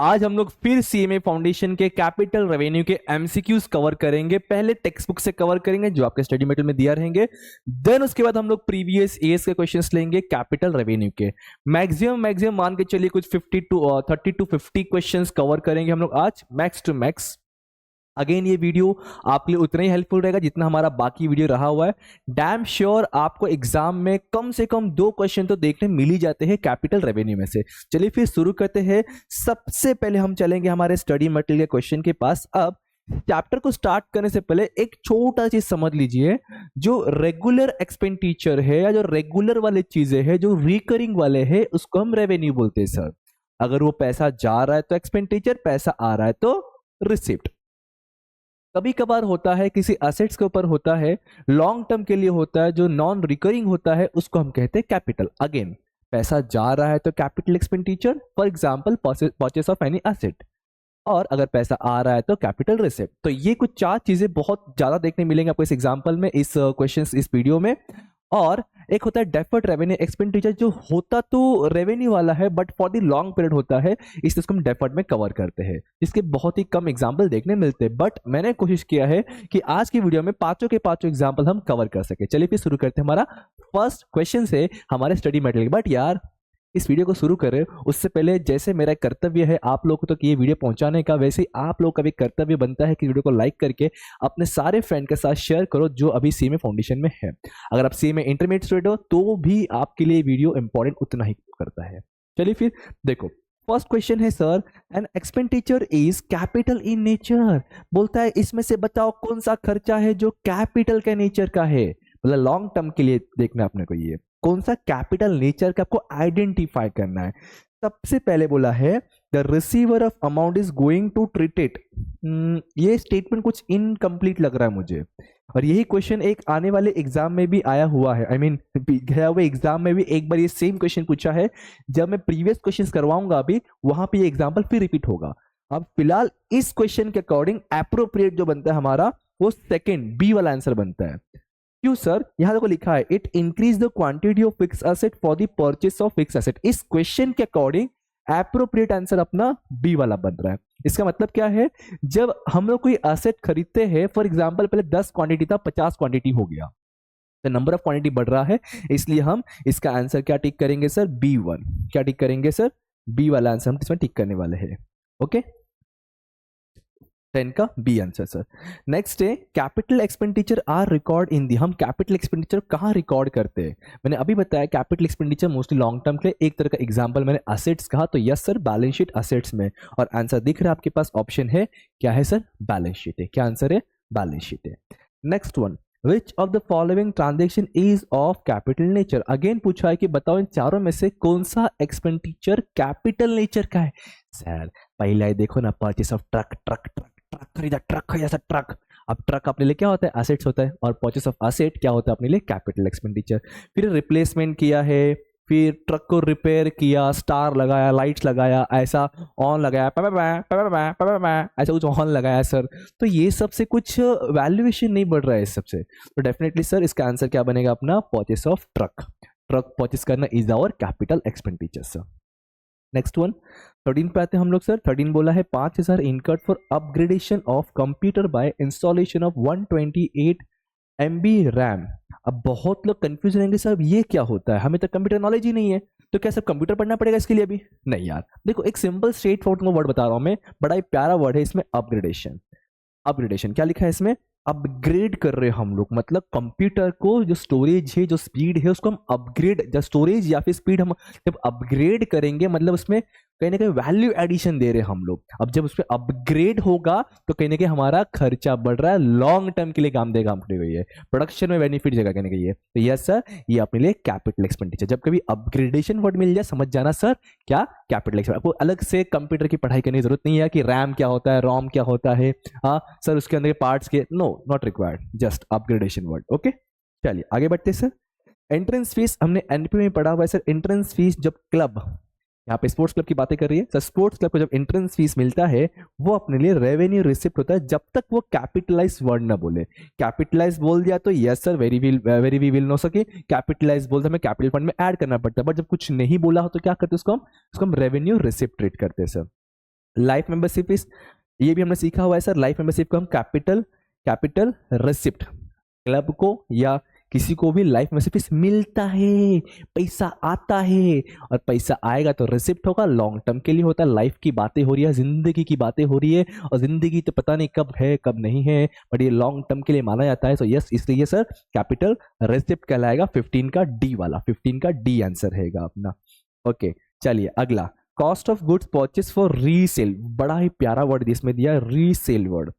आज हम लोग फिर सीएमए फाउंडेशन के कैपिटल रेवेन्यू के एमसीक्यूज कवर करेंगे। पहले टेक्स्ट बुक से कवर करेंगे जो आपके स्टडी मटेरियल में दिया रहेंगे, देन उसके बाद हम लोग प्रीवियस ईयर्स के क्वेश्चंस लेंगे कैपिटल रेवेन्यू के। मैक्सिमम मान के चलिए कुछ 30 to 50 क्वेश्चंस कवर करेंगे हम लोग आज, मैक्स टू मैक्स। अगेन ये वीडियो आपके लिए उतना ही हेल्पफुल रहेगा जितना हमारा बाकी वीडियो रहा हुआ है। डैम श्योर आपको एग्जाम में कम से कम 2 क्वेश्चन तो देखने मिल ही जाते हैं कैपिटल रेवेन्यू में से। चलिए फिर शुरू करते हैं। सबसे पहले हम चलेंगे हमारे स्टडी मटेरियल के क्वेश्चन के पास। अब चैप्टर को स्टार्ट करने से पहले एक छोटा चीज समझ लीजिए, जो रेगुलर एक्सपेंडिचर है या जो रेगुलर वाले चीजें हैं, जो रिकरिंग वाले हैं, उसको हम रेवेन्यू बोलते हैं सर। अगर वो पैसा जा रहा है तो एक्सपेंडिचर, पैसा आ रहा है तो रिसिप्ट। कभी कभार होता है किसी एसेट्स के ऊपर होता है, लॉन्ग टर्म के लिए होता है, जो नॉन रिकरिंग होता है उसको हम कहते हैं कैपिटल। अगेन पैसा जा रहा है तो capital expenditure, for example purchase of any asset. और अगर पैसा आ रहा है तो कैपिटल रिसिप्ट। तो ये कुछ 4 चीजें बहुत ज्यादा देखने मिलेंगे आपको इस एग्जांपल में, इस क्वेश्चन इस वीडियो में। और एक होता है डेफर्ड रेवेन्यू एक्सपेंडिचर, जो होता तो रेवेन्यू वाला है but for the long period होता है, इसलिए इसको हम डेफर्ड में कवर करते हैं, जिसके बहुत ही कम एग्जांपल देखने मिलते हैं। बट मैंने कोशिश किया है कि आज की वीडियो में 5 के 5 एग्जांपल हम कवर कर सके। चलिए फिर शुरू करते हैं हमारा फर्स्ट क्वेश्चन से हमारे स्टडी मटेरियल। बट यार इस वीडियो को शुरू करें उससे पहले, जैसे मेरा कर्तव्य है आप लोगों को तक ये वीडियो पहुंचाने का, वैसे ही आप लोग का भी कर्तव्य बनता है कि वीडियो को लाइक करके अपने सारे फ्रेंड के साथ शेयर करो जो अभी सीएमए फाउंडेशन में है। अगर आप सीएमए इंटरमीडिएट स्टूडेंट हो तो भी आपके लिए वीडियो इंपॉर्टेंट उतना ही करता है। चलिए फिर देखो, फर्स्ट क्वेश्चन है sir, an expenditure is capital in nature. बोलता है इसमें से बताओ कौन सा खर्चा है जो कैपिटल के नेचर का है, मतलब लॉन्ग टर्म के लिए देखना अपने को, ये कौन सा कैपिटल नेचर का आपको आइडेंटिफाई करना है। सबसे पहले बोला है the receiver of amount is going to treat it. ये स्टेटमेंट कुछ इनकम्प्लीट लग रहा है मुझे, और यही क्वेश्चन एक आने वाले एग्जाम में भी आया हुआ है। आई मीन गया हुए एग्जाम में भी एक बार ये सेम क्वेश्चन पूछा है। जब मैं प्रीवियस क्वेश्चन करवाऊंगा अभी, वहां पे ये एग्जाम्पल फिर रिपीट होगा। अब फिलहाल इस क्वेश्चन के अकॉर्डिंग एप्रोप्रिएट जो बनता है हमारा, वो सेकेंड बी वाला आंसर बनता है। क्यों सर? यहां देखो लिखा है it increase the quantity of fix asset for the purchase of fix asset. इस क्वेश्चन के अकॉर्डिंग एप्रोप्रिएट आंसर अपना बी वाला बन रहा है। इसका मतलब क्या है, जब हम लोग कोई एसेट खरीदते हैं, फॉर एग्जांपल पहले 10 क्वांटिटी था, 50 क्वांटिटी हो गया, तो नंबर ऑफ क्वांटिटी बढ़ रहा है, इसलिए हम इसका आंसर क्या टिक करेंगे सर? B1। क्या टिक करेंगे सर? बी वाला आंसर हम इसमें टिक करने वाले हैं। ओके, 10 का बी आंसर सर। नेक्स्ट है capital expenditure are record in the. हम कैपिटल एक्सपेंडिचर कहाँ रिकॉर्ड करते हैं? मैंने अभी बताया capital expenditure mostly long term के लिए। एक तरह का एग्जांपल मैंने असेट्स कहा, तो yes sir balance sheet assets में। और आंसर दिख रहा है आपके पास, ऑप्शन है क्या है सर? बैलेंस शीट है। क्या आंसर है? बैलेंस शीट है। Next one, which of the following transaction is of capital nature. Again पूछा है कि बताओ इन चारों में से कौन सा एक्सपेंडिचर कैपिटल नेचर का है। सर पहला है देखो ना, परचेस ऑफ ट्रक। ट्रक खरीदा, ट्रक खरीदा सर, ट्रक। अब ट्रक अपने लिए क्या होता है? एसेट्स होता है। और परचेस ऑफ एसेट क्या होता है अपने लिए? Capital expenditure. फिर रिप्लेसमेंट किया है, फिर ट्रक को रिपेयर किया, स्टार लगाया, लाइट्स लगाया, ऐसा ऑन लगाया, ऐसा कुछ ऑन लगाया सर, तो ये सबसे कुछ वैल्यूएशन नहीं बढ़ रहा है इस सबसे। तो डेफिनेटली सर इसका आंसर क्या बनेगा अपना? Purchase of truck. Truck purchase करना is our capital expenditure sir. Next one 13 पे आते हैं हम लोग सर। 13 बोला है 5000 incurred for upgradation of computer by installation of 128 MB RAM. अब बहुत लोग कंफ्यूज रहेंगे सर ये क्या होता है, हमें तो कंप्यूटर नॉलेज ही नहीं है, तो क्या सब कंप्यूटर पढ़ना पड़ेगा इसके लिए? अभी नहीं यार, देखो एक सिंपल स्ट्रेट फॉरवर्ड वर्ड बता रहा हूं मैं, बड़ा ही प्यारा वर्ड है इसमें, अपग्रेडेशन। अपग्रेडेशन क्या लिखा है इसमें? अपग्रेड कर रहे हैं हम लोग, मतलब कंप्यूटर को जो स्टोरेज है, जो स्पीड है, उसको हम अपग्रेड, जो स्टोरेज या फिर स्पीड हम जब अपग्रेड करेंगे, मतलब उसमें कहीं ना कहीं वैल्यू एडिशन दे रहे हैं हम लोग। अब जब उसमें अपग्रेड होगा तो कहीं ना कहीं हमारा खर्चा बढ़ रहा है, लॉन्ग टर्म के लिए काम देगा हमको, ये प्रोडक्शन में बेनिफिट देगा कहने का ये। तो यस सर, ये अपने लिए कैपिटल एक्सपेंडिचर। जब कभी अपग्रेडेशन वर्ड मिल जाए समझ जाना सर क्या? Capital expenditure. आपको अलग से कंप्यूटर की पढ़ाई करने की जरूरत नहीं है कि रैम क्या होता है, रोम क्या होता है, हाँ सर उसके अंदर पार्ट्स के, no not required, just upgradation word. Okay चलिए आगे बढ़ते सर। एंट्रेंस फीस हमने एनपी में पढ़ा हुआ है सर। एंट्रेंस फीस जब क्लब, यहाँ पे स्पोर्ट्स क्लब की बातें कर रही है सर, स्पोर्ट्स क्लब को जब एंट्रेंस फीस मिलता है वो अपने लिए रेवेन्यू रिसिप्ट होता है, जब तक वो कैपिटलाइज वर्ड ना बोले। कैपिटलाइज बोल दिया तो yes sir very we will no सके, कैपिटलाइज बोलते हमें कैपिटल फंड में ऐड करना पड़ता है, बट जब कुछ नहीं बोला हो तो क्या करते हैं उसको हम रेवेन्यू रिसिप्ट ट्रीट करते हैं सर। लाइफ मेंबरशिप इज, ये भी हमने सीखा हुआ है सर, लाइफ मेंबरशिप को हम कैपिटल रिसिप्ट, क्लब को या किसी को भी लाइफ मेंबरशिप मिलता है, पैसा आता है, और पैसा आएगा तो रिसिप्ट होगा, लॉन्ग टर्म के लिए होता है, लाइफ की बातें हो रही है, जिंदगी की बातें हो रही है, और जिंदगी तो पता नहीं कब है कब नहीं है, बट ये लॉन्ग टर्म के लिए माना जाता है। तो यस, इसलिए सर कैपिटल रिसिप्ट कहलाएगा 15 का डी वाला, 15 का डी आंसर रहेगा अपना। ओके चलिए अगला, cost of goods purchase for resale, बड़ा ही प्यारा वर्ड इसमें दिया है, रीसेल वर्ड।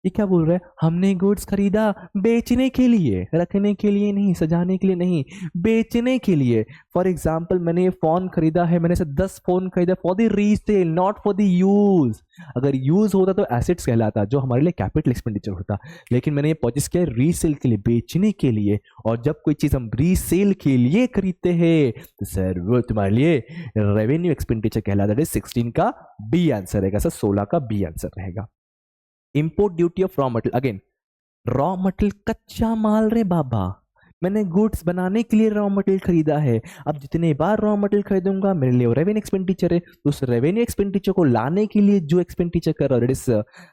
ये क्या बोल रहा है, हमने गुड्स खरीदा बेचने के लिए, रखने के लिए नहीं, सजाने के लिए नहीं, बेचने के लिए। फॉर एग्जाम्पल मैंने ये फोन खरीदा है, मैंने से 10 फोन खरीदा for the resale, not for the use. अगर यूज होता तो एसेट्स कहलाता, जो हमारे लिए कैपिटल एक्सपेंडिचर होता, लेकिन मैंने ये परचेस किया रीसेल के लिए, बेचने के लिए। और जब कोई चीज हम रीसेल के लिए खरीदते हैं तो सर वो तुम्हारे लिए रेवेन्यू एक्सपेंडिचर कहलाता है। 16 का बी आंसर रहेगा सर, 16 का बी आंसर रहेगा। Import duty of raw material, again raw material कच्चा माल रे बाबा, मैंने गुड्स बनाने के लिए रॉ मटेरियल खरीदा है, अब जितने बार रॉ मटेरियल खरीदूंगा मेरे लिए रेवेन्यू एक्सपेंडिचर है, तो उस रेवेन्यू एक्सपेंडिचर को लाने के लिए जो एक्सपेंडिचर कर रहा हूँ, इस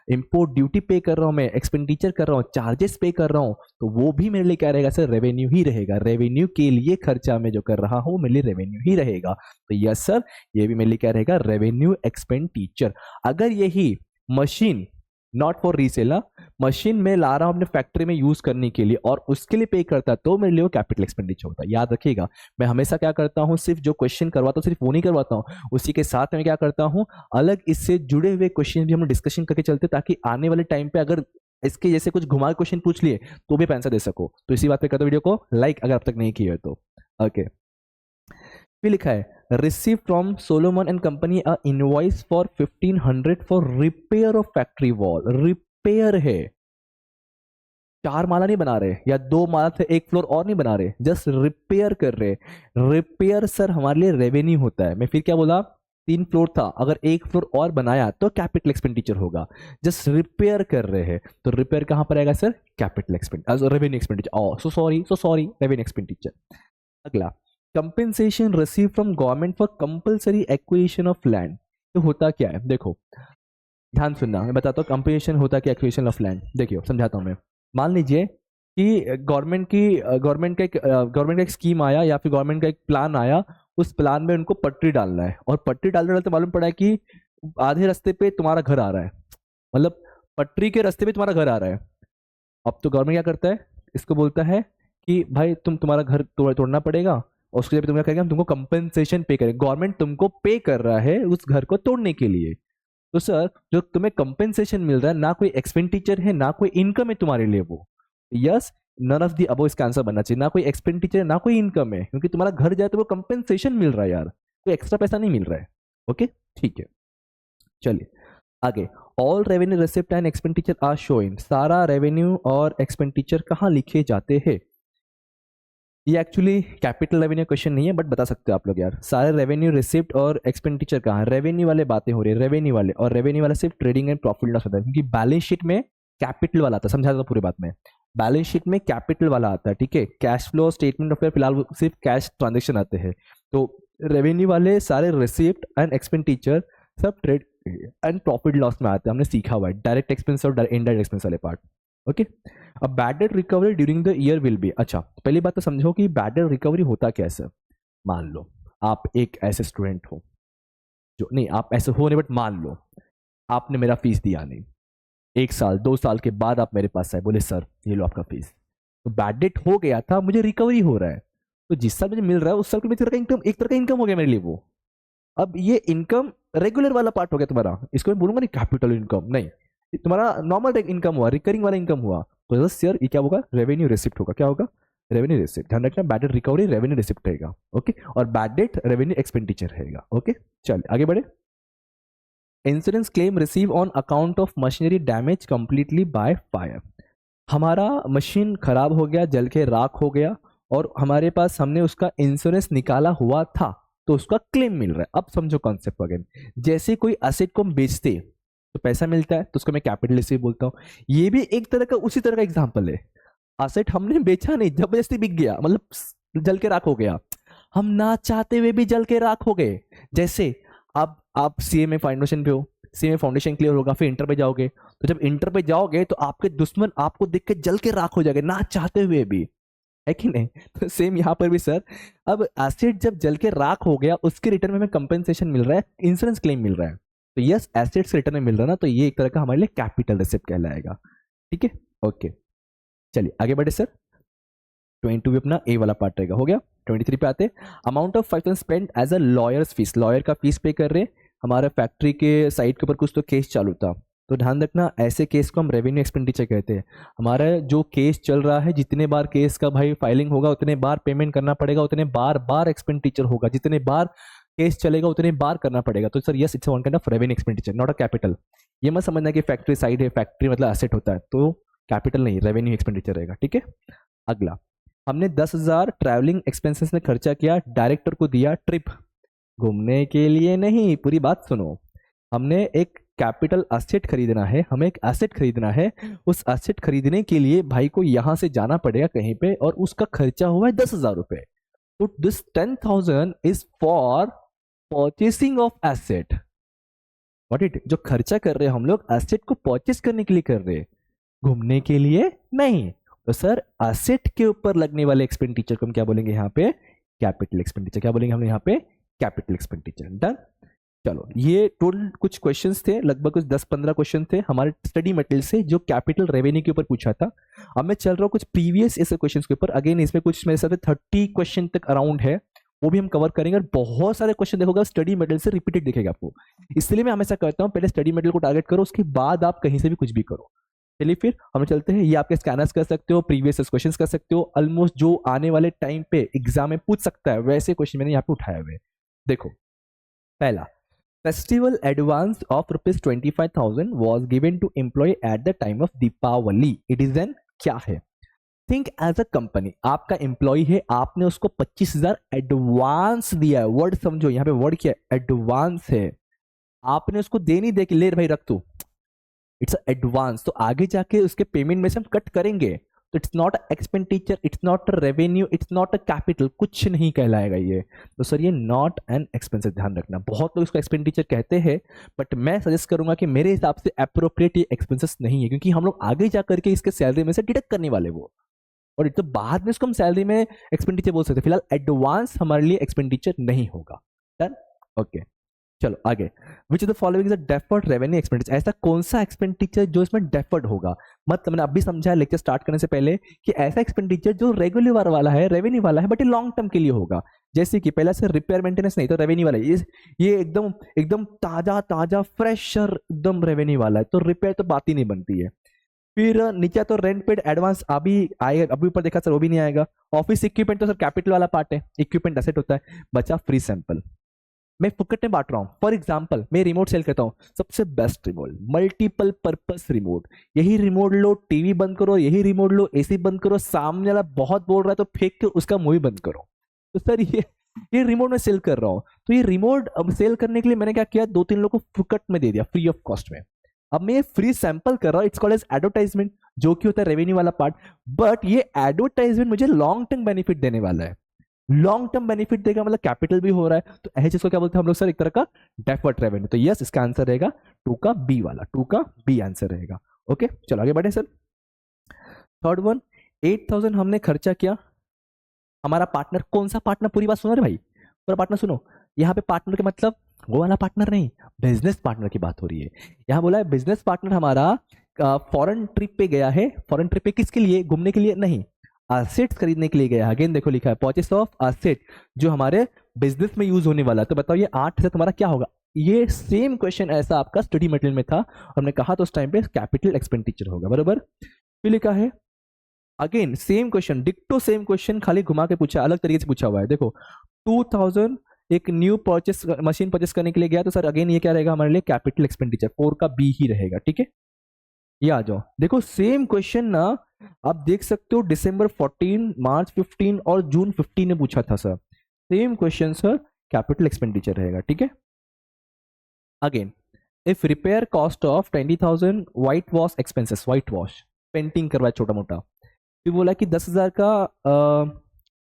इंपोर्ट ड्यूटी पे कर रहा हूँ, मैं एक्सपेंडिचर कर रहा हूँ, चार्जेस पे कर रहा हूँ, तो वो भी मेरे लिए क्या रहेगा सर, रेवेन्यू ही रहेगा। रेवेन्यू के लिए खर्चा मैं जो कर रहा हूँ मेरे लिए रेवेन्यू ही रहेगा। तो यस सर, ये भी मेरे लिए क्या रहेगा, रेवेन्यू एक्सपेंडिचर। अगर यही machine not for resale, machine में ला रहा हूं अपने फैक्ट्री में यूज करने के लिए और उसके लिए पे करता तो मेरे लिए वो कैपिटल एक्सपेंडिचर होता है। याद रखिएगा, मैं हमेशा क्या करता हूं, सिर्फ जो क्वेश्चन करवाता हूं सिर्फ वो नहीं करवाता हूं, उसी के साथ में क्या करता हूं, अलग इससे जुड़े हुए क्वेश्चन भी हम डिस्कशन करके चलते, ताकि आने वाले टाइम पे अगर इसके जैसे कुछ घुमा क्वेश्चन पूछ लिए तो भी आंसर दे सको। तो इसी बात पे कर दो वीडियो को लाइक, अगर अब तक नहीं किया है तो। ओके, फिर लिखा है receive from Solomon and company a invoice for 1500 for repair of factory wall. Repair है, 4 माला नहीं बना रहे या 2 माला से 1 फ्लोर और नहीं बना रहे, जस्ट रिपेयर कर रहे। रिपेयर सर हमारे लिए रेवेन्यू होता है। मैं फिर क्या बोला, 3 फ्लोर था, अगर 1 फ्लोर और बनाया तो कैपिटल एक्सपेंडिचर होगा। जस्ट रिपेयर कर रहे हैं तो रिपेयर कहां पर आएगा sir, capital expenditure, revenue expenditure. So sorry revenue expenditure. अगला, compensation receive from government for compulsory acquisition of land. तो होता क्या है, देखो ध्यान सुनना, मैं बताता हूँ कंपेंसेशन होता क्या, एक्विजिशन ऑफ लैंड। देखियो समझाता हूँ मैं। मान लीजिए कि गवर्नमेंट का एक स्कीम आया या फिर गवर्नमेंट का एक प्लान आया, उस प्लान में उनको पटरी डालना है, और पटरी डालने डालते मालूम पड़ा है कि आधे रास्ते पे तुम्हारा घर आ रहा है, मतलब पटरी के रास्ते पे तुम्हारा घर आ रहा है। अब तो गवर्नमेंट क्या करता है, इसको बोलता है कि भाई तुम्हारा घर तोड़ना पड़ेगा, और उसके लिए तुम क्या करेंगे, हम तुमको कंपेंसेशन पे करेंगे। गवर्नमेंट तुमको पे कर रहा है उस घर को तोड़ने के लिए। तो सर जो तुम्हें कंपेंसेशन मिल रहा है, ना कोई एक्सपेंडिचर है ना कोई इनकम है तुम्हारे लिए वो। Yes, none of the above इसका आंसर बनना चाहिए, ना कोई एक्सपेंडिचर है ना कोई इनकम है, क्योंकि तुम्हारा घर जाए तो वो कंपेंसेशन मिल रहा है यार, कोई एक्स्ट्रा पैसा नहीं मिल रहा है। ओके ठीक है, चलिए आगे। All revenue receipt and expenditure are showing, सारा रेवेन्यू और एक्सपेंडिचर कहाँ लिखे जाते हैं। ये एक्चुअली कैपिटल रेवेन्यू क्वेश्चन नहीं है, बट बता सकते हो आप लोग यार, सारे रेवेन्यू रिसिप्ट और एक्सपेंडिचर कहाँ है, रेवेन्यू वाले बातें हो रही है, रेवेन्यू वाले, और रेवेन्यू वाला सिर्फ ट्रेडिंग एंड प्रॉफिट लॉस होता है, क्योंकि बैलेंस शीट में कैपिटल वाला आता है। समझा था पूरी बात में, बैलेंस शीट में कैपिटल वाला आता है, ठीक है। कैश फ्लो स्टेटमेंट ऑफ फिलहाल सिर्फ कैश ट्रांजेक्शन आते हैं। तो रेवेन्यू वाले सारे रिसिप्ट एंड एक्सपेंडिचर सब ट्रेड एंड प्रॉफिट लॉस में आते हैं, हमने सीखा हुआ है, डायरेक्ट एक्सपेंस और इनडायरेक्ट एक्सपेंस वाले पार्ट। ओके, अब bad debt recovery during the year will be. अच्छा, पहली बात तो समझो कि बैड डेट रिकवरी होता कैसे। मान लो आप एक ऐसे स्टूडेंट हो जो, नहीं आप ऐसे हो नहीं, बट मान लो आपने मेरा फीस दिया नहीं, 1 साल 2 साल के बाद आप मेरे पास आए, बोले सर ये लो आपका फीस, तो बैड डेट हो गया था, मुझे रिकवरी हो रहा है, तो जिस साल मुझे मिल रहा है उस साल का इनकम, एक तरह का इनकम हो गया मेरे लिए वो। अब ये इनकम रेगुलर वाला पार्ट हो गया तुम्हारा, इसको मैं बोलूंगा नहीं कैपिटल इनकम, नहीं, तुम्हारा नॉर्मल इनकम हुआ, रिकरिंग वाला इनकम हुआ, तो जस्ट यार ये क्या होगा, रेवेन्यू रिसिप्ट होगा। क्या होगा, रेवेन्यू रिसिप्ट। ध्यान रखना, bad debt recovery revenue receipt रहेगा, ओके, और बैड डेट रेवेन्यू एक्सपेंडिचर रहेगा। ओके चल आगे बढ़े। Insurance claim receive on account of machinery damage completely by fire. हमारा मशीन खराब हो गया, जल के राख हो गया, और हमारे पास हमने उसका इंश्योरेंस निकाला हुआ था, तो उसका क्लेम मिल रहा है। अब समझो कॉन्सेप्ट अगेन, जैसे कोई एसेट को हम बेचते तो पैसा मिलता है, तो उसको मैं कैपिटल रिसीव बोलता हूँ। ये भी एक तरह का उसी तरह का एग्जांपल है, एसेट हमने बेचा नहीं, जबरदस्ती बिक गया, मतलब जल के राख हो गया, हम ना चाहते हुए भी जल के राख हो गए। जैसे अब आप सीए में फाउंडेशन पे हो, सी में फाउंडेशन क्लियर होगा, फिर इंटर पे जाओगे, तो जब इंटर पे जाओगे तो आपके दुश्मन आपको देख के जल के राख हो जाएंगे ना चाहते हुए भी, है कि नहीं? तो सेम यहाँ पर भी सर, अब एसेट जब जल के राख हो गया उसके रिटर्न में हमें कंपेंसेशन मिल रहा है, इंश्योरेंस क्लेम मिल रहा है, तो यस एसेट से रिटर्न में मिल रहा है ना, तो ये एक तरह का हमारे लिए कैपिटल रिसिप्ट कहलाएगा। ठीक है, ओके, चलिए आगे बढ़े सर। 22 भी अपना ए वाला पार्ट रहेगा, हो गया। 23 पे आते, amount of 5,000 spend as a lawyers fees, lawyer का फीस पे कर रहे हैं, हमारे फैक्ट्री के साइट के ऊपर कुछ तो केस चालू था, तो ध्यान रखना ऐसे केस को हम रेवेन्यू एक्सपेंडिचर कहते हैं। हमारा जो केस चल रहा है, जितने बार केस का भाई फाइलिंग होगा उतने बार पेमेंट करना पड़ेगा, उतने बार बार एक्सपेंडिचर होगा, जितने बार केस चलेगा उतने बार करना पड़ेगा, तो sir yes it's one kind of revenue expenditure, not a capital. ये मत समझना कि फैक्ट्री साइड है, फैक्ट्री मतलब एसेट होता है, तो कैपिटल नहीं, रेवेन्यू एक्सपेंडिचर रहेगा। ठीक है, अगला, हमने 10,000 ट्रैवलिंग एक्सपेंसेस में खर्चा किया, डायरेक्टर को दिया ट्रिप, घूमने के लिए नहीं, पूरी बात सुनो। हमने एक कैपिटल एसेट खरीदना है, हमें एक एसेट खरीदना है, उस एसेट खरीदने के लिए भाई को यहां से जाना पड़ेगा कहीं पे, और उसका खर्चा हुआ है 10,000 रुपए, तो this 10,000 is for purchasing of asset. What it, जो खर्चा कर रहे हैं हम लोग एसेट को परचेस करने के लिए कर रहे हैं, घूमने के लिए नहीं। तो सर एसेट के ऊपर लगने वाले एक्सपेंडिचर को हम क्या बोलेंगे यहाँ पे, कैपिटल एक्सपेंडिचर। क्या बोलेंगे हम यहाँ पे, कैपिटल एक्सपेंडिचर। डन, चलो ये टोटल कुछ क्वेश्चंस थे, लगभग कुछ 10-15 क्वेश्चन थे हमारे स्टडी मटेरियल से जो कैपिटल रेवेन्यू के ऊपर पूछा था। अब मैं चल रहा हूँ कुछ प्रीवियस ऐसे क्वेश्चंस के ऊपर, अगेन इसमें कुछ मेरे साथ 30 क्वेश्चन तक अराउंड है, वो भी हम कवर करेंगे, और बहुत सारे क्वेश्चन देखोगे स्टडी मटेरियल से रिपीटेड दिखेगा आपको। इसलिए मैं हमेशा कहता हूँ पहले स्टडी मटेरियल को टारगेट करो, उसके बाद आप कहीं से भी कुछ भी करो। चलिए फिर हम चलते हैं, ये आपके स्कैनर्स कर सकते हो, प्रीवियस क्वेश्चंस कर सकते हो, ऑलमोस्ट जो आने वाले टाइम पे एग्जाम में पूछ सकता है वैसे क्वेश्चन मैंने यहाँ पे उठाए हुए। देखो पहला, festival advance of ₹25,000 was given to employee at the time of Deepawali, it is an क्या है? थिंक एज अ कंपनी, आपका एम्प्लॉय है, आपने उसको 25,000 एडवांस दिया है, वर्ड समझो यहाँ पे, वर्ड क्या है, एडवांस है, आपने उसको दे नहीं दे कि ले भाई रख तू, इट्स एडवांस, तो आगे जाके उसके पेमेंट में से हम कट करेंगे, तो it's not expenditure, it's not revenue, it's not a capital, कुछ नहीं कहलाएगा ये। तो सर ये नॉट एन एक्सपेंसिव, ध्यान रखना, बहुत लोग इसको एक्सपेंडिचर कहते हैं, बट मैं सजेस्ट करूंगा कि मेरे हिसाब से अप्रोप्रिएट ये एक्सपेंसेस नहीं है, क्योंकि हम लोग आगे जा करके इसके सैलरी में से डिडक्ट करने वाले वो, और तो बाद में इसको हम सैलरी में एक्सपेंडिचर बोल सकते हैं, फिलहाल एडवांस हमारे लिए एक्सपेंडिचर नहीं होगा। डन, ओके, चलो आगे, विच of the following is a deferred revenue expenditure, ऐसा कौन सा एक्सपेंडिचर जो इसमें डेफर्ड होगा, मतलब मैंने अभी समझाया लेक्चर स्टार्ट करने से पहले कि ऐसा एक्सपेंडिचर जो रेगुलर वाला है, रेवेन्यू वाला है, बट ये लॉन्ग टर्म के लिए होगा, जैसे कि पहला से रिपेयर मेंटेनेंस नहीं, तो रेवेन्यू वाला है, ये एकदम एकदम ताजा ताजा फ्रेशर एकदम रेवेन्यू वाला है, तो रिपेयर तो बात ही नहीं बनती है। फिर नीचे तो रेंट पेड एडवांस अभी आएगा, अभी ऊपर देखा सर वो भी नहीं आएगा। ऑफिस इक्विपमेंट तो सर कैपिटल वाला पार्ट है, इक्विपमेंट एसेट होता है। बचा फ्री सैंपल, मैं फुकट में बांट रहा हूं, फॉर एग्जाम्पल मैं रिमोट सेल करता हूं, सबसे best remote, multiple purpose remote, यही रिमोट लो, टीवी बंद करो, यही रिमोट लो, एसी बंद करो, सामने वाला बहुत बोल रहा है तो फेंक के उसका मूवी बंद करो। तो सर ये रिमोट में सेल कर रहा हूं, तो ये रिमोट अब सेल करने के लिए मैंने क्या किया, 2-3 लोगों को फुकट में दे दिया, फ्री ऑफ कॉस्ट में। अब मैं ये फ्री सैंपल कर रहा हूं, इट्स कॉल्ड एज एडवर्टाइजमेंट, जो कि होता है रेवेन्यू वाला पार्ट, बट ये एडवर्टाइजमेंट मुझे लॉन्ग टर्म बेनिफिट देने वाला है, लॉन्ग टर्म बेनिफिट देगा, मतलब कैपिटल भी हो रहा है, तो ऐसे चीज को क्या बोलते हैं हम लोग सर, एक तरह का डेफर्ड रेवेन्यू। तो यस इसका आंसर रहेगा 2 का बी वाला, 2 का बी आंसर रहेगा। ओके चलो आगे बढ़े सर। थर्ड वन, 8,000 हमने खर्चा किया, हमारा पार्टनर, कौन सा पार्टनर, पूरी बात सुनो रे भाई, पूरा पार्टनर सुनो, यहाँ पे पार्टनर के मतलब वो वाला पार्टनर नहीं, बिजनेस पार्टनर की बात हो रही है। यहाँ बोला है बिजनेस पार्टनर हमारा फॉरेन ट्रिप पे गया है, फॉरेन ट्रिप पे किसके लिए, घूमने के लिए नहीं, एसेट्स खरीदने के लिए गया है। अगेन देखो लिखा है परचेस ऑफ एसेट, जो हमारे बिजनेस में यूज होने वाला है। तो बताओ ये 8 से तुम्हारा क्या होगा, ये सेम क्वेश्चन ऐसा आपका स्टडी मटेरियल में था, हमने कहा तो उस टाइम पे कैपिटल एक्सपेंडिचर होगा, बराबर। फिर लिखा है अगेन सेम क्वेश्चन, डिक्टो सेम क्वेश्चन, खाली घुमा के पूछा, अलग तरीके से पूछा हुआ है। देखो 2,000 एक न्यू परचेस मशीन परचेस करने के लिए गया, तो सर अगेन ये क्या रहेगा हमारे लिए, कैपिटल एक्सपेंडिचर, 4 का बी ही रहेगा। ठीक है, ये आ जाओ, देखो सेम क्वेश्चन ना आप देख सकते हो, दिसंबर 14, मार्च 15 और जून 15 में पूछा था sir, same question sir, capital expenditure रहेगा। ठीक है, again if repair cost of 20,000 white wash expenses, white wash painting करवाया छोटा मोटा, फिर बोला कि 10,000 का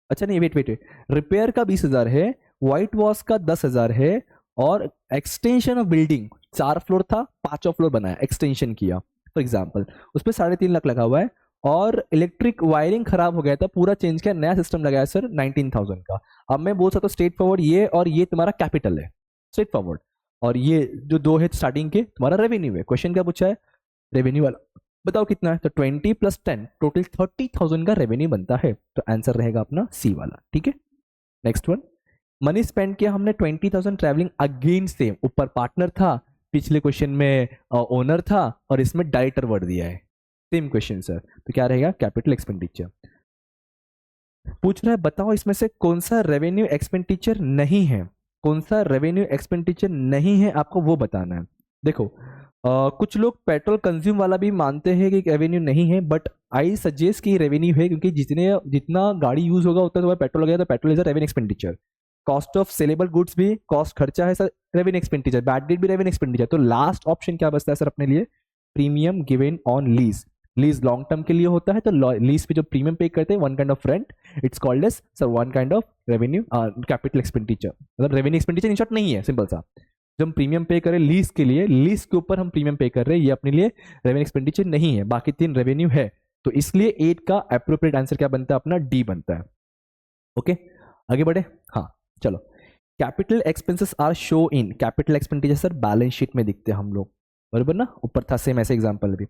अच्छा नहीं वेट रिपेयर का 20,000 है, व्हाइट वॉश का 10,000 है, और एक्सटेंशन ऑफ बिल्डिंग 4 फ्लोर था, 5वां फ्लोर बनाया, एक्सटेंशन किया फॉर एग्जाम्पल, उस पर 3.5 लाख लगा हुआ है, और इलेक्ट्रिक वायरिंग खराब हो गया था, पूरा चेंज किया, नया सिस्टम लगाया सर 19,000 का। अब मैं बोल सकता हूँ स्ट्रेट फॉरवर्ड ये और ये तुम्हारा कैपिटल है, स्ट्रेट फॉरवर्ड, और ये जो दो है स्टार्टिंग के तुम्हारा रेवेन्यू है। क्वेश्चन क्या पूछा है, रेवेन्यू वाला बताओ कितना है, तो 20 + 10 टोटल 30,000 का रेवेन्यू बनता है, तो आंसर रहेगा अपना सी वाला। ठीक है, नेक्स्ट वन, मनी स्पेंड किया हमने 20,000 ट्रैवलिंग अगेन, सेम, ऊपर पार्टनर था, पिछले क्वेश्चन में ओनर था, और इसमें डायरेक्टर वर्ड दिया है, सेम क्वेश्चन सर, तो क्या रहेगा, कैपिटल एक्सपेंडिचर। पूछ रहा है बताओ इसमें से कौन सा रेवेन्यू एक्सपेंडिचर नहीं है, कौन सा रेवेन्यू एक्सपेंडिचर नहीं है, आपको वो बताना है। देखो कुछ लोग पेट्रोल कंज्यूम वाला भी मानते हैं कि रेवेन्यू नहीं है, बट आई सजेस्ट कि रेवेन्यू है, क्योंकि जितना गाड़ी यूज होगा उतना तुम्हारा पेट्रोल लगेगा, तो petrol is a revenue expenditure. Cost of saleable goods भी कॉस्ट, खर्चा है sir, revenue expenditure, bad debt भी रेवेन्यू एक्सपेंडिचर। तो लास्ट ऑप्शन क्या बचता है सर अपने लिए, premium given on lease. Lease long term के लिए होता है, तो लीज पे जो प्रीमियम पे करते हैं, one kind of rent, it's called as sir one kind of revenue capital expenditure. मतलब रेवेन्यू एक्सपेंडिचर इन शॉर्ट नहीं है, सिंपल सा, जब हम प्रीमियम पे करें लीज के लिए, लीज के ऊपर हम प्रीमियम पे कर रहे हैं, ये अपने लिए रेवेन्यू एक्सपेंडिचर नहीं है, बाकी 3 रेवेन्यू है, तो इसलिए 8 का एप्रोप्रिएट आंसर क्या बनता है अपना, डी बनता है। ओके, आगे बढ़े, हाँ चलो। Capital expenses are shown, capital expenditure sir balance sheet में दिखते हैं हम लोग, बराबर ना, ऊपर था सेम ऐसे एग्जांपल भी।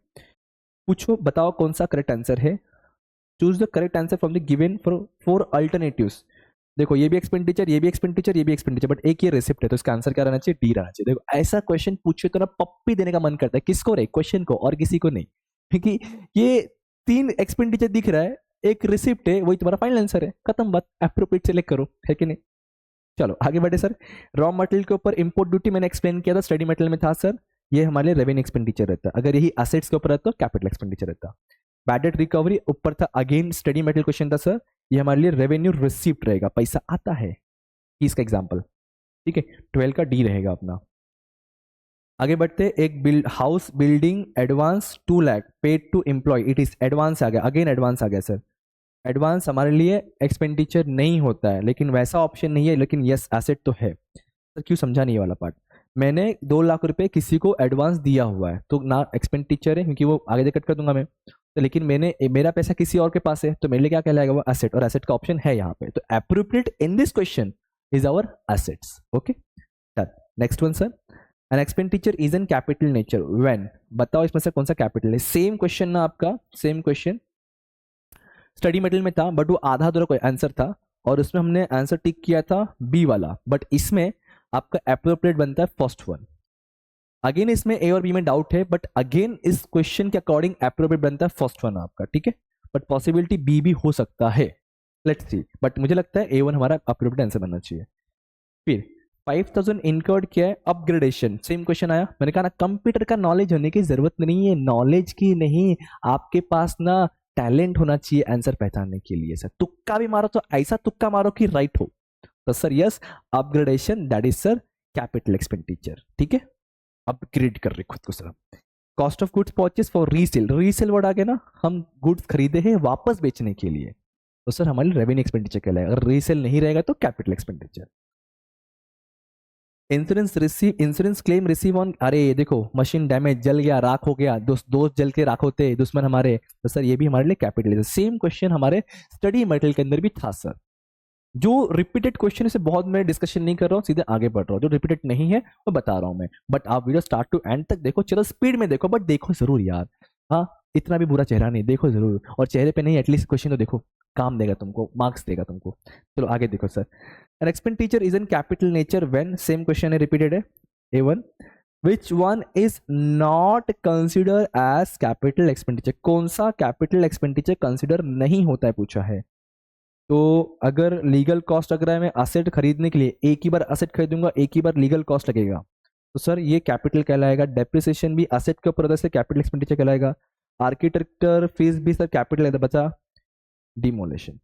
पूछो बताओ कौन सा करेक्ट आंसर है, choose the correct answer from the given four alternatives. देखो ये भी एक्सपेंडिचर, ये भी एक्सपेंडिचर, ये भी एक्सपेंडिचर, बट एक ये रेसिप्ट है, तो इसका आंसर क्या रहना चाहिए, डी रहना चाहिए। देखो ऐसा क्वेश्चन पूछे तो ना पप्पी देने का मन करता है, किसको रे, क्वेश्चन को, और किसी को नहीं, क्योंकि ये 3 एक्सपेंडिचर दिख रहा है, एक रिसिप्ट है, वही तुम्हारा फाइनल आंसर है, खत्म बात, एप्रोप्रिएट सेलेक्ट करो, है कि नहीं। चलो आगे बढ़े सर, रॉ मटेरियल के ऊपर इंपोर्ट ड्यूटी मैंने एक्सप्लेन किया था, स्टडी मटेरियल में था सर, ये हमारे रेवेन्यू एक्सपेंडिचर रहता है, अगर यही एसेट्स के ऊपर रहता तो कैपिटल एक्सपेंडिचर रहता। बैड डेट रिकवरी ऊपर था, अगेन स्टडी मटेरियल क्वेश्चन था सर, ये हमारे लिए रेवेन्यू रिसिप्ट रहेगा, पैसा आता है, इसका एग्जांपल। ठीक है, 12 का डी रहेगा अपना। आगे बढ़ते, एक house building advance 2 lakh paid to employ, it is advance आ गया, अगेन एडवांस आ गया सर। एडवांस हमारे लिए एक्सपेंडिचर नहीं होता है, लेकिन वैसा ऑप्शन नहीं है, लेकिन यस एसेट तो है सर। क्यों समझा नहीं वाला पार्ट, मैंने 2 लाख रुपए किसी को एडवांस दिया हुआ है, तो ना एक्सपेंडिचर है, क्योंकि वो आगे कट कर दूंगा मैं, तो लेकिन मेरा पैसा किसी और के पास है, तो मेरे लिए क्या कहलाएगा, वो एसेट, और एसेट का ऑप्शन है यहाँ पे, तो appropriate in this question is our assets. Okay done, next one sir, an expenditure is an capital nature when, बताओ इसमें से कौन सा कैपिटल है। सेम क्वेश्चन ना आपका, सेम क्वेश्चन स्टडी मटेरियल में था, बट वो आधा अधूरा कोई आंसर था, और उसमें हमने आंसर टिक किया था बी वाला, बट इसमें आपका एप्रोप्रिएट बनता है फर्स्ट वन। अगेन इसमें ए और बी में डाउट है, बट अगेन इस क्वेश्चन के अकॉर्डिंग एप्रोप्रिएट बनता है फर्स्ट वन आपका, ठीक है, बट पॉसिबिलिटी बी भी हो सकता है, लेट्स सी, बट मुझे लगता है A1 हमारा एप्रोप्रिएट आंसर बनना चाहिए। फिर 5,000 इनकर्ड किया है, अपग्रेडेशन, सेम क्वेश्चन आया, मैंने कहा ना कंप्यूटर का नॉलेज होने की जरूरत नहीं है, नॉलेज की नहीं, आपके पास ना टैलेंट होना चाहिए आंसर पहचानने के लिए। सर तुक्का भी मारो तो ऐसा तुक्का मारो कि राइट हो, तो sir yes upgradation, that is sir capital expenditure. ठीक है, अपग्रेड कर रहे खुद को sir. Cost of goods purchase for resale, resale word आ गया ना, हम गुड्स खरीदे हैं वापस बेचने के लिए, तो सर हमारे रेवेन्यू एक्सपेंडिचर कहलाएगा, अगर रीसेल नहीं रहेगा तो capital expenditure. Insurance claim receive on, अरे देखो मशीन डैमेज, जल गया, राख हो गया, दोस्त जल के राख होते दुश्मन हमारे, तो सर ये भी हमारे लिए कैपिटल है। सेम क्वेश्चन हमारे स्टडी मटेरियल के अंदर भी था सर। जो रिपीटेड क्वेश्चन से बहुत मैं डिस्कशन नहीं कर रहा हूँ, सीधे आगे बढ़ रहा हूँ, जो रिपीटेड नहीं है वो बता रहा हूँ मैं, बट आप वीडियो स्टार्ट टू एंड तक देखो, चलो स्पीड में देखो, बट देखो जरूर यार, हाँ इतना भी बुरा चेहरा नहीं, देखो जरूर, और चेहरे पे नहीं एटलीस्ट क्वेश्चन तो देखो, काम देगा तुमको, मार्क्स देगा तुमको। चलो आगे देखो sir, an expenditure is in capital nature when, same question है, रिपीटेड है, A1 which one is not consider as capital expenditure, कौन सा कैपिटल एक्सपेंडिचर कंसिडर नहीं होता है पूछा है। तो अगर लीगल कॉस्ट, अगर मैं असेट खरीदने के लिए एक ही बार असेट खरीदूंगा, एक ही बार लीगल कॉस्ट लगेगा, तो सर ये कैपिटल कहलाएगा। डेप्रिसिएशन भी असेट के ऊपर से कैपिटल एक्सपेंडिचर कहलाएगा। आर्किटेक्चर फीस भी सर कैपिटल है, बचा डिमोलेशन,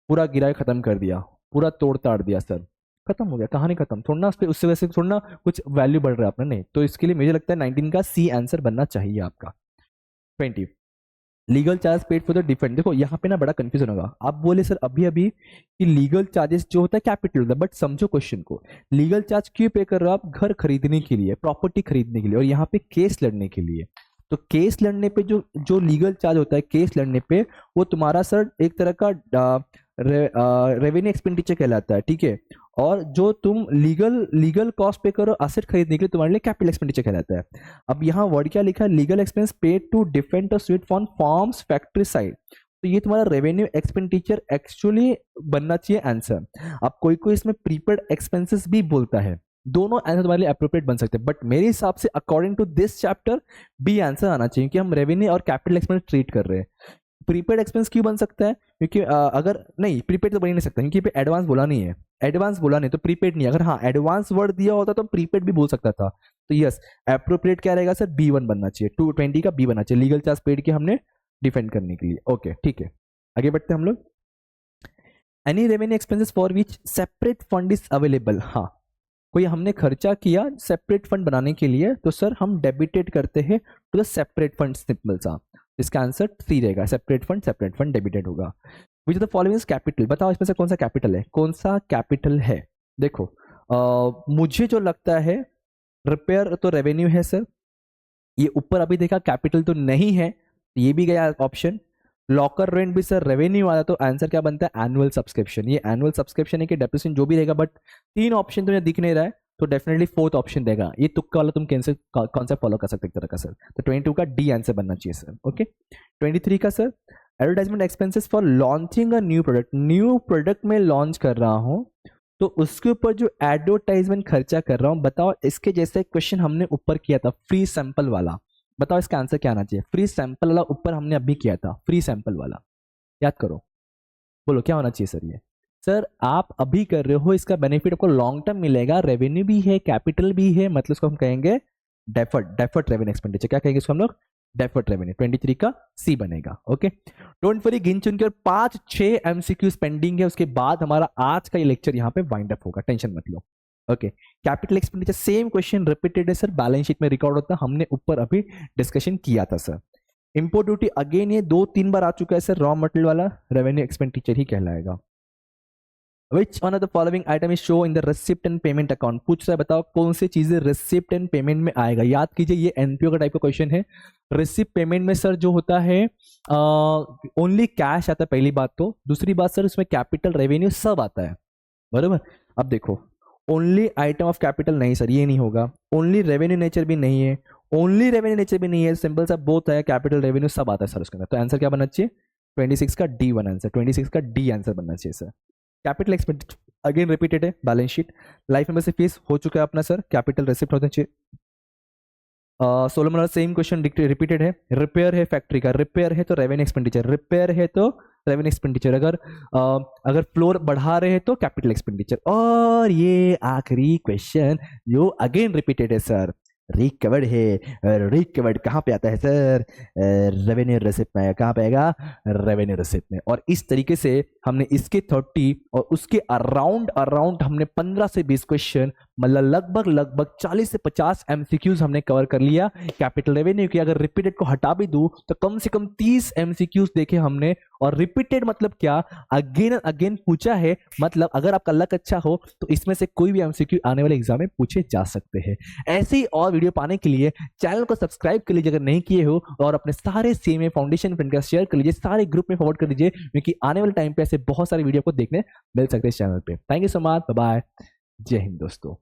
पूरा गिराए खत्म कर दिया, पूरा तोड़ ताड़ दिया सर, खत्म हो गया, कहानी खत्म, थोड़ा ना उससे वैसे थोड़ा ना कुछ वैल्यू बढ़ रहा है अपना, नहीं, तो इसके लिए मुझे लगता है 19 का सी आंसर बनना चाहिए आपका। 20 legal charge paid for the defence. देखो यहाँ पे ना बड़ा कंफ्यूजन होगा, आप बोले सर अभी अभी कि लीगल चार्जेस जो होता है कैपिटल होता है, बट समझो क्वेश्चन को, लीगल चार्ज क्यों पे कर रहे हो आप? घर खरीदने के लिए, प्रॉपर्टी खरीदने के लिए, और यहाँ पे केस लड़ने के लिए। तो केस लड़ने पे जो जो लीगल चार्ज होता है केस लड़ने पे, वो तुम्हारा सर एक तरह का रेवेन्यू एक्सपेंडिचर कहलाता है, ठीक है। और जो तुम लीगल कॉस्ट पे करो असेट खरीदने के लिए, तुम्हारे लिए कैपिटल एक्सपेंडिचर कहलाता है। अब यहाँ वर्ड क्या लिखा है? Legal expense paid to defend suit form firm's factory side. तो ये तुम्हारा रेवेन्यू एक्सपेंडिचर एक्चुअली बनना चाहिए आंसर। अब कोई कोई इसमें प्रीपेड एक्सपेंसेस भी बोलता है, दोनों आंसर तुम्हारे लिए अप्रोप्रिएट बन सकते हैं, बट मेरे हिसाब से according to this chapter B answer आना चाहिए कि हम रेवेन्यू और कैपिटल एक्सपेंस ट्रीट कर रहे हैं। प्रीपेड एक्सपेंस क्यों बन सकता है? क्योंकि अगर नहीं, प्रीपेड तो बन ही नहीं सकता, क्योंकि एडवांस बोला नहीं है, एडवांस बोला नहीं तो प्रीपेड नहीं। अगर हाँ एडवांस वर्ड दिया होता तो प्रीपेड भी बोल सकता था। तो यस, एप्रोप्रिएट क्या रहेगा सर? B1 बनना चाहिए, 220 का बी बनना चाहिए, लीगल चार्ज पेड के हमने डिफेंड करने के लिए। ओके ठीक है, आगे बढ़ते हैं हम लोग। Any revenue expenses for which separate fund is available. हाँ, कोई हमने खर्चा किया सेपरेट फंड बनाने के लिए, तो सर हम डेबिटेड करते हैं to the separate fund, simple सा। इसका आंसर 3 रहेगा, सेपरेट फंड डेबिटेड होगा। Which of the following is capital. बताओ इसमें से कौन सा कैपिटल है? कौन सा कैपिटल है? देखो मुझे जो लगता है रिपेयर तो रेवेन्यू है सर, ये ऊपर अभी देखा कैपिटल तो नहीं है, ये भी गया ऑप्शन। लॉकर रेंट भी सर रेवेन्यू वाला, तो आंसर क्या बनता है? Annual subscription. ये एनुअल सब्सक्रिप्शन है कि डेप्रिसिएशन जो भी रहेगा, बट 3 ऑप्शन तो दिख नहीं रहा है, तो डेफिनेटली 4th ऑप्शन देगा। ये तुक्का वाला तुम कैंसिल कॉन्सेप्ट फॉलो कर सकते एक तरह का सर। तो 22 का डी आंसर बनना चाहिए सर। ओके 23 का sir, advertisement expenses for launching a new product. New product में लॉन्च कर रहा हूं तो उसके ऊपर जो एडवर्टाइजमेंट खर्चा कर रहा हूं, बताओ इसके जैसे क्वेश्चन हमने ऊपर किया था फ्री सैंपल वाला, बताओ इसका आंसर क्या आना चाहिए? फ्री सैंपल वाला ऊपर हमने अभी किया था, फ्री सैंपल वाला, याद करो, बोलो क्या होना चाहिए सर? ये सर आप अभी कर रहे हो, इसका बेनिफिट आपको लॉन्ग टर्म मिलेगा, रेवेन्यू भी है कैपिटल भी है, मतलब इसको हम कहेंगे डेफर्ड रेवेन्यू एक्सपेंडिचर। क्या कहेंगे इसको हम लोग? Deferred revenue. 23 का सी बनेगा। ओके डोंट वरी, गिन चुन के 5-6 एमसीक्यूज पेंडिंग है, उसके बाद हमारा आज का ये लेक्चर यहाँ पे वाइंड अप होगा, टेंशन मत लो। Okay capital expenditure same question repeated है सर, बैलेंस शीट में रिकॉर्ड होता है, हमने ऊपर अभी डिस्कशन किया था सर। इंपोर्ट ड्यूटी अगेन ये 2-3 बार आ चुका है सर, रॉ मटेरियल वाला रेवेन्यू एक्सपेंडिचर ही कहलाएगा। Which one of the following item is show in the receipt and payment account? पूछ रहा है, बताओ कौन सी चीजें रिसिप्ट एंड पेमेंट में आएगा। याद कीजिए ये एनपीओ का टाइप का क्वेश्चन है। रिसिप्ट पेमेंट में सर जो होता है ओनली कैश आता है, पहली बात तो। दूसरी बात सर उसमें कैपिटल रेवेन्यू सब आता है, बराबर। अब देखो ओनली आइटम ऑफ कैपिटल नहीं सर, ये नहीं होगा। ओनली रेवेन्यू नेचर भी नहीं है, ओनली रेवेन्यू नेचर भी नहीं है, सिंपल सा बोथ है, कैपिटल रेवेन्यू सब आता है सर उसके अंदर। तो आंसर क्या बनना चाहिए? 26 का डी वन आंसर, 26 का डी आंसर बनना चाहिए sir. Capital expenditure again repeated है, बैलेंस शीट लाइफ में से फीस हो चुका है अपना सर, कैपिटल रिसिप्ट होना चाहिए। 16 नंबर सेम क्वेश्चन रिपीटेड है। रिपेयर है फैक्ट्री का, रिपेयर है तो रेवेन्यू एक्सपेंडिचर, रिपेयर है तो रेवेन्यू एक्सपेंडिचर। अगर फ्लोर बढ़ा रहे हैं तो कैपिटल एक्सपेंडिचर। और ये आखिरी क्वेश्चन जो अगेन रिपीटेड है सर, रिकवर्ड है। रिकवर्ड कहाँ पे आता है सर? रेवेन्यू रिसिप्ट में। कहाँ पे आएगा? रेवेन्यू रिसिप्ट में। और इस तरीके से हमने इसके 30 और उसके अराउंड हमने 15 से 20 क्वेश्चन, मतलब लगभग 40 से 50 एमसीक्यूज हमने कवर कर लिया कैपिटल रेवेन्यू की। अगर रिपीटेड को हटा भी दूं तो कम से कम 30 एमसीक्यूज देखे हमने। और रिपीटेड मतलब क्या? अगेन एंड अगेन पूछा है, मतलब अगर आपका लक अच्छा हो तो इसमें से कोई भी एमसीक्यू आने वाले एग्जाम में पूछे जा सकते हैं। ऐसे ही और वीडियो पाने के लिए चैनल को सब्सक्राइब कर लीजिए अगर नहीं किए हो, और अपने सारे सीएमए फाउंडेशन फ्रेंड का शेयर कर लीजिए, सारे ग्रुप में फॉरवर्ड कर दीजिए, क्योंकि आने वाले टाइम पे ऐसे बहुत सारे वीडियो को देखने मिल सकते हैं इस चैनल पे। Thank you so much, bye bye, जय हिंद दोस्तों।